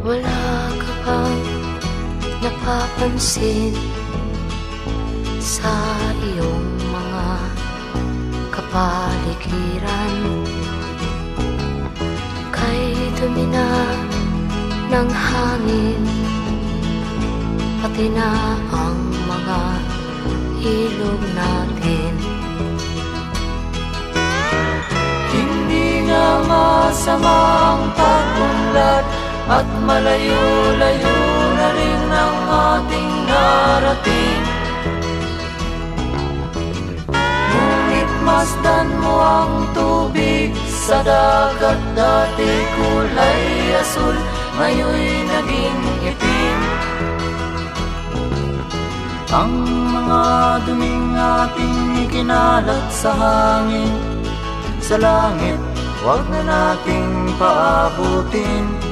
Wala ka bang napapansin sa iyong mga kapaligiran? Kay dumi na ng hangin, pati na ang mga ilog natin. Hindi nga masamang pag-unlad at malayo-layo na rin ang ating narating. Ngunit masdan mo ang tubig sa dagat, dati kulay asul, ngayon'y naging itim. Ang mga duming ating ikinalat sa hangin, sa langit, huwag na nating paabutin.